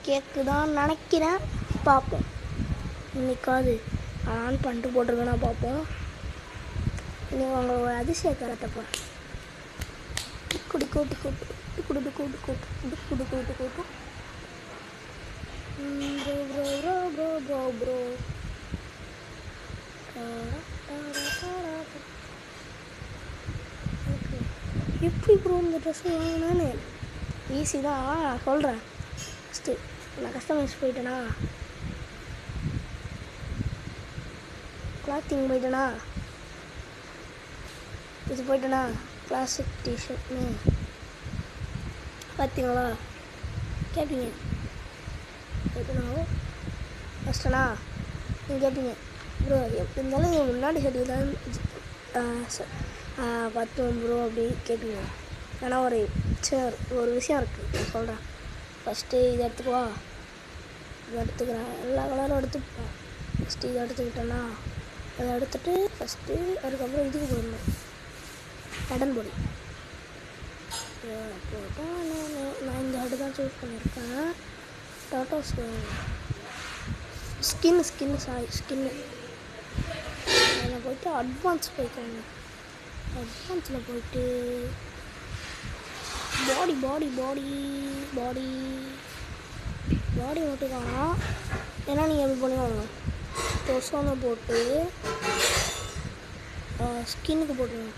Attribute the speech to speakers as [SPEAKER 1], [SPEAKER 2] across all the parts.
[SPEAKER 1] கேட்குதான்னு நினைக்கிறேன். பார்ப்போம். இன்னைக்காவது ஆன் பண்ணிட்டு போட்டிருக்கேன்னா பார்ப்போம். இன்னைக்கு உங்களோட அதிசய கரத்தை போகிறேன். குடி கூட்டு கூட்டு குடு கூட்டு கூட்டு குடு கூட்டு கூட்டு bro bro bro bro bro எப்படி ப்ரோ இந்த ட்ரெஸ் வாங்கினானே ஈஸி தான் சொல்கிறேன். ஃபஸ்ட்டு நான் கஸ்டமைஸ் போயிட்டேனா, கிளாத்திங் போயிட்டேனா, இது போயிட்டேனா, கிளாசிக் டிஷர்ட்னு பார்த்தீங்களா கேட்பீங்க. போயிட்டேனாவோ ஃபஸ்ட்டனா நீங்கள் கேட்பீங்க ப்ரோ எப்படி இருந்தாலும் நீங்கள் முன்னாடி சொல்லி தான் பார்த்தோம் ப்ரோ அப்படி கேட்பீங்க. ஆனால் ஒரு விஷயம் இருக்குது நான் சொல்கிறேன். ஃபஸ்ட்டு இதை எடுத்துக்குவா, இதை எடுத்துக்கிறேன், எல்லா கலரும் எடுத்துப்பேன். ஃபஸ்ட்டு இதை எடுத்துக்கிட்டேன்னா அதை எடுத்துகிட்டு ஃபஸ்ட்டு அதுக்கப்புறம் இதுக்கு போடணும், கடன் பொடி போட்டால் நான் இந்த ஹெட்டு தான் சூஸ் பண்ணியிருக்கேன். டாட்டா ஸ்கின்னு அதில் போய்ட்டு அட்வான்ஸ் போய்க்கோங்க. அட்வான்ஸில் போய்ட்டு பாடி பாடி பாடி பாடி பாடி மட்டும்தான். ஏன்னா நீங்கள் எப்படி பண்ணுவாங்க, டொசோனை போட்டு ஸ்கின்னுக்கு போட்டுருங்க,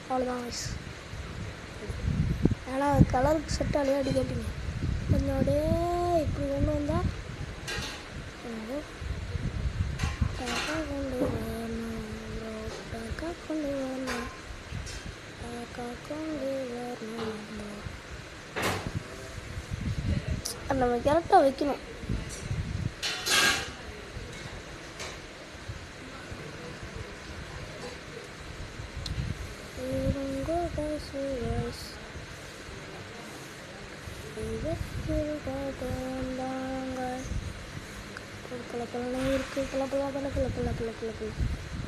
[SPEAKER 1] அவ்வளோதான் வயசு. ஏன்னா கலருக்கு செட் ஆலையே அடி கேட்டீங்க. என்னோட இப்படி கொண்டு வந்தால் டாக்கா கொண்டு வரணும், டாக்கா கொண்டு வரணும், டாக்கா கொண்டு வரணும். அது நம்ம கரெக்டாக வைக்கணும்.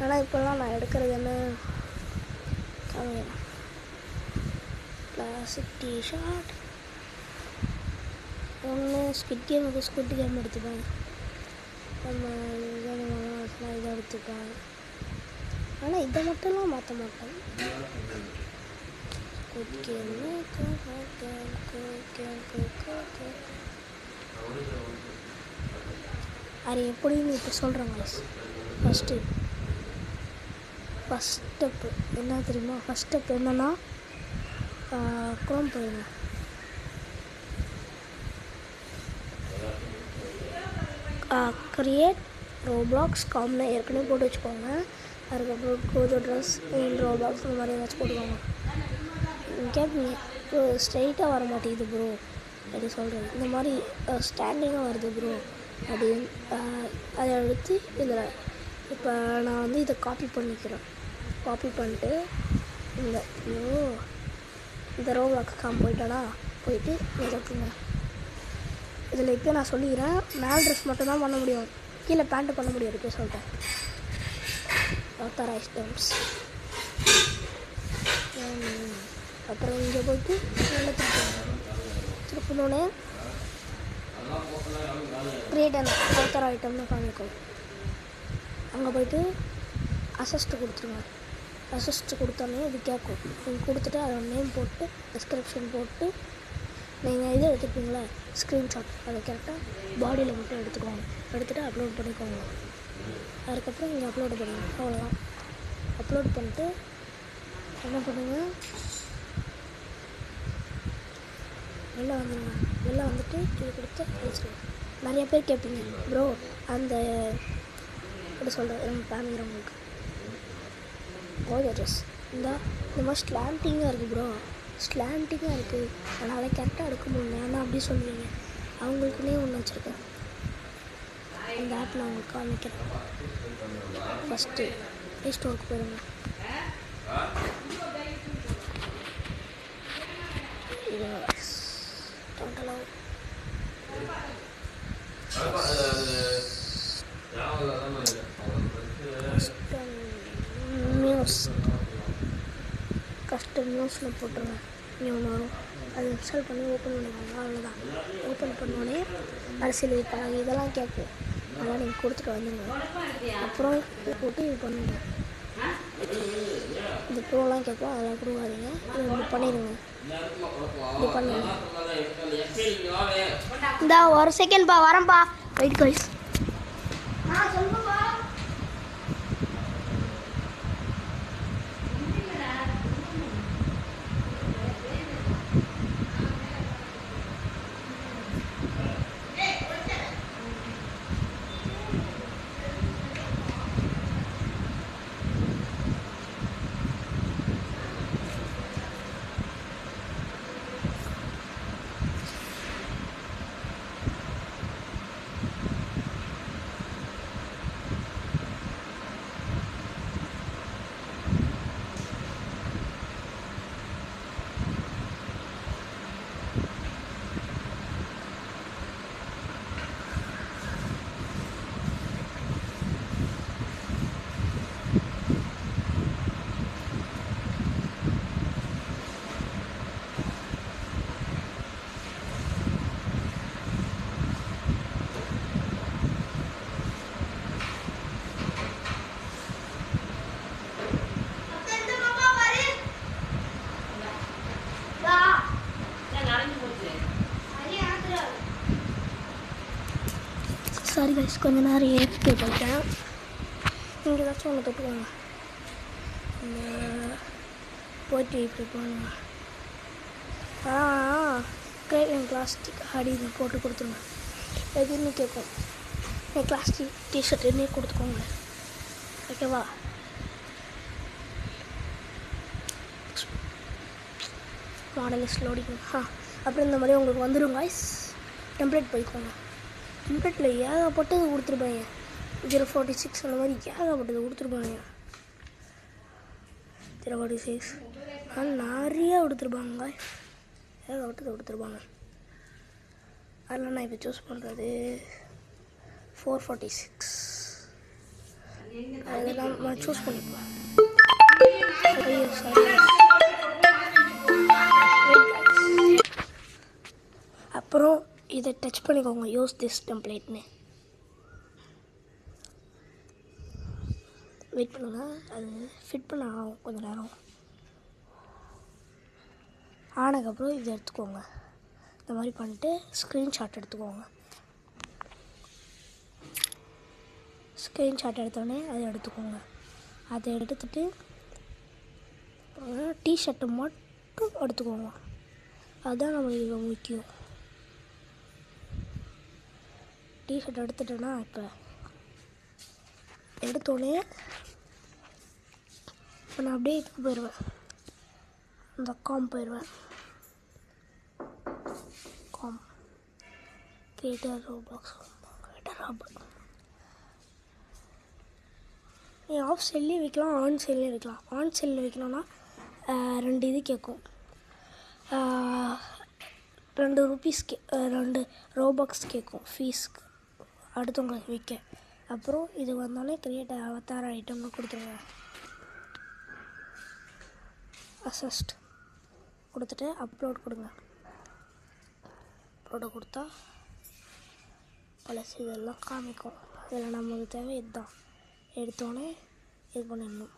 [SPEAKER 1] ஆனால் இப்போல்லாம் நான் எடுக்கிறது என்ன கிளாசிக் டிஷர்ட் ஒன்று ஸ்குட் கேம் எடுத்துப்பேன். நம்ம இதை எடுத்துப்பேன். ஆனால் இதை மட்டும்லாம் மாற்ற மாட்டேன். அது எப்படின்னு இப்போ சொல்கிறேன் guys. ஃபஸ்ட் ஸ்டெப்பு என்ன தெரியுமா? ஃபஸ்ட் ஸ்டெப் என்னென்னா குரோம் போயிடுங்க. கிரியேட் ரோப்ளாக்ஸ் காம்னு ஏற்கனவே போட்டு வச்சுக்கோங்க. அதுக்கப்புறம் கோஜோ ட்ரெஸ் ரோப்ளாக்ஸ் இந்த மாதிரி ஏதாச்சும் போட்டுக்கோங்க. கேட்பீங்க ப்ரோ ஸ்ட்ரைட்டாக வர மாட்டேங்குது ப்ரோ அப்படி சொல்கிறது. இந்த மாதிரி ஸ்டாண்டிங்காக வருது ப்ரோ அப்படின்னு அதை எடுத்து இதில் இப்போ நான் வந்து இதை காப்பி பண்ணிக்கிறேன். காப்பி பண்ணிட்டு இந்த ரோப்ளாக்ஸ் காம் போயிட்டேனா போயிட்டு இதை இதில் இப்போ நான் சொல்லிக்கிறேன், மேல் ட்ரெஸ் மட்டும் தான் பண்ண முடியும், கீழே பேண்ட்டு பண்ண முடியாது. இப்போ சொல்லிட்டேன் ஆத்தரைஸ் டேர்ம்ஸ். அப்புறம் இங்கே போய்ட்டு திருப்பினோடனே கிரியேட் அண்ட் ஆத்தர் ஐட்டம்னு காமிக்கும். அங்கே போய்ட்டு அசிஸ்ட் கொடுத்துருங்க. அசிஸ்ட் கொடுத்தோன்னே இது கேட்கும். நீங்கள் கொடுத்துட்டு அதோட நேம் போட்டு டிஸ்கிரிப்ஷன் போட்டு நீங்கள் இதை எடுத்துப்பீங்களா ஸ்க்ரீன்ஷாட், அதை கரெக்டாக பாடியில் மட்டும் எடுத்துக்கோங்க. எடுத்துகிட்டு அப்லோட் பண்ணிக்கோங்க. அதுக்கப்புறம் இங்கே அப்லோடு பண்ணுங்க. அவ்வளோதான். அப்லோட் பண்ணிட்டு என்ன பண்ணுங்கள், வெளில வந்துடுங்க. வெளில வந்துட்டு இது கொடுத்து வச்சுருங்க. நிறைய பேர் கேட்பீங்க ப்ரோ அந்த எப்படி சொல்கிறது நம்ம காமிக்கிறவங்களுக்கு கோஜோ ட்ரெஸ் இந்த மாதிரி ஸ்லாண்டிங்காக இருக்குது ப்ரோ, ஸ்லாண்டிங்காக இருக்குது, அதனால் கரெக்டாக எடுக்க முடியல ஆனால் அப்படி சொல்லுவீங்க. அவங்களுக்குன்னே ஒன்று வச்சுருக்கேன். இந்த ஆப் நான் உங்களுக்கு காமிக்கிறேன். ஃபஸ்ட்டு ப்ளே ஸ்டோருக்கு போயிடுங்க. இது டோட்டலாக கஸ்டம் நியூஸில் போட்டுருங்க. இங்கே ஒன்று வரும். அது இன்ஸ்டால் பண்ணி ஓப்பன் பண்ணிடுவாங்க. அவ்வளோதான். ஓப்பன் பண்ணோடனே அரசியல் பழம் இதெல்லாம் கேட்கும். அதெல்லாம் நீங்கள் கொடுத்துட்டு வந்துடுங்க. அப்புறம் இது போட்டு இது பண்ணுங்க. இந்த ப்ரோலாம் கேட்கும், அதெல்லாம் கொடுக்காதீங்க. இது இப்படி பண்ணிடுங்க. இப்படி பண்ணுங்க. இந்த ஒரு செகண்ட்ப்பா வரேன்ப்பா. Wait guys. சொல்லுங்கப்பா. சாரி கைஸ், கொஞ்சம் நேரம் ஏற்றி போயிட்டேன். நீங்கள் ஏதாச்சும் ஒன்று தொட்டுவாங்க. இந்த போயிட்டு இப்படி போங்க. கிரேட் பிளாஸ்டிக் அடி போட்டு கொடுத்துருங்க. எதுன்னு கேட்கும். பிளாஸ்டிக் டிஷர்ட் என்ன கொடுத்துக்கோங்க. ஓகேவா? Model is loading. அப்புறம் இந்த மாதிரி உங்களுக்கு வந்துடும் கைஸ். டெம்ப்ளேட் போய்க்கோங்க. டெம்ப்ளேட்டில் ஏகப்பட்டது கொடுத்துருப்பாங்க. 046 அந்த மாதிரி ஏகப்பட்டது கொடுத்துருப்பாங்க. 046 ஆனால் நிறையா கொடுத்துருப்பாங்க. ஏகப்பட்டது கொடுத்துருப்பாங்க. அதில் நான் இப்போ சூஸ் பண்ணுறது 446. அதெல்லாம் நான் சூஸ் பண்ணிப்பேன். அப்புறம் இதை டச் பண்ணிக்கோங்க. யூஸ் திஸ் டெம்ப்ளேட்னு வெயிட் பண்ணுங்கள். அது ஃபிட் பண்ண ஆகும் கொஞ்சம் நேரம். ஆனதுக்கப்புறம் இதை எடுத்துக்கோங்க. இந்த மாதிரி பண்ணிட்டு ஸ்க்ரீன்ஷாட் எடுத்துக்கோங்க. ஸ்க்ரீன்ஷாட் எடுத்தோடனே அதை எடுத்துக்கோங்க. அதை எடுத்துகிட்டு டிஷர்ட்டை மட்டும் எடுத்துக்கோங்க. அதுதான் நம்மளுக்கு முக்கியம். டிஷர்ட் எடுத்துட்டேன்னா இப்போ எடுத்தோடனே இப்போ நான் அப்படியே இதுக்கு போயிடுவேன். இந்த போயிடுவேன். கிரியேட்டர் ரோபாக்ஸ் நீ ஆஃப் செல்லையும் வைக்கலாம், ஆன் செல்லையும் வைக்கலாம். ஆன் செல்லில் வைக்கணும்னா 2 இது கேட்கும். 2 ரூபீஸ் 2 ரோபாக்ஸ் கேட்கும் ஃபீஸ்க்கு அடுத்தவங்களுக்கு விற்க. அப்புறம் இது வந்தோடனே கிரியேட் அவதார் ஐட்டம்னு கொடுத்துருங்க. அசஸ்ட் கொடுத்துட்டு அப்லோட் கொடுங்க. அப்லோடை கொடுத்தா பழசு இதெல்லாம் காமிக்கும். இதில் நமக்கு தேவை இதுதான். எடுத்தோடனே இது பண்ணிடணும்.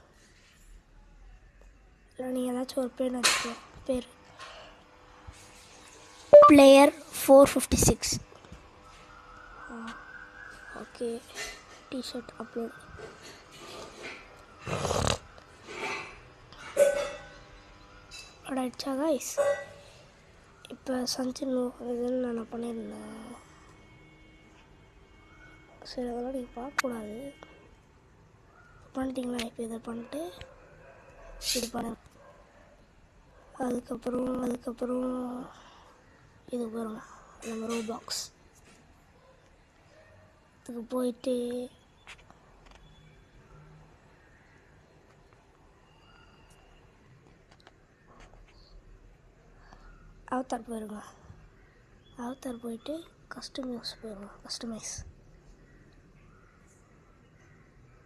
[SPEAKER 1] இல்லை நீங்கள் ஏதாச்சும் ஒரு பேர் வச்சுக்கலாம். பேர் பிளேயர் 456. ஓகே. T-shirt upload. ஆயிடுச்சா கைஸ்? இப்போ சன்சின் இதுன்னு நான் பண்ணியிருந்தேன். சரி, அதெல்லாம் நீங்கள் பார்க்கக்கூடாது. பண்ணிட்டீங்களா? இப்போ இதை பண்ணிட்டு இது பண்ண. அதுக்கப்புறம் இது பாருங்க, நம்ம ரோபாக்ஸ் இதுக்கு போயிட்டு அவதார் போயிருங்க. அவதார் போயிட்டு கஸ்டமைஸ் போயிருங்க. கஸ்டமைஸ்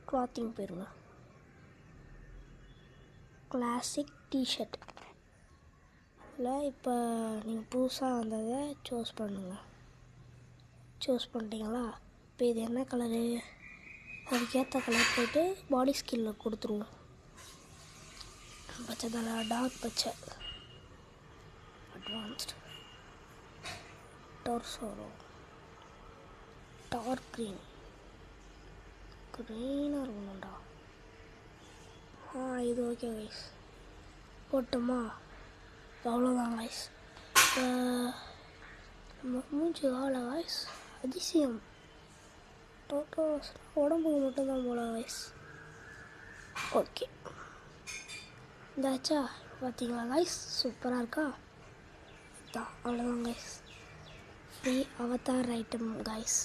[SPEAKER 1] கிளாத்திங் போயிருங்க. கிளாசிக் டிஷர்ட் இல்லை இப்போ நீங்கள் புதுசாக வந்ததை சூஸ் பண்ணுங்கள். சூஸ் பண்ணிட்டீங்களா? இப்போ இது என்ன கலரு? அதுக்கேற்ற கலர் போய்ட்டு பாடி ஸ்கில்லில் கொடுத்துருவோம். பச்சை தலை, டார்க் பச்சை, அட்வான்ஸ்டு, டோர்சோரோ, டார்க் க்ரீன், க்ரீனாக இருக்கணும்டா. இது ஓகே கைஸ், போட்டோமா? அவ்வளோதான் கைஸ். நம்ம மூஞ்சி ஆகலை கைஸ். அதிசயம். டோட்டோஸ் உடம்புக்கு மட்டும்தான் போல கைஸ். ஓகே, இந்தாச்சா பார்த்தீங்களா கைஸ்? சூப்பராக இருக்கா? அவ்வளோதான் guys. Free Avatar item guys.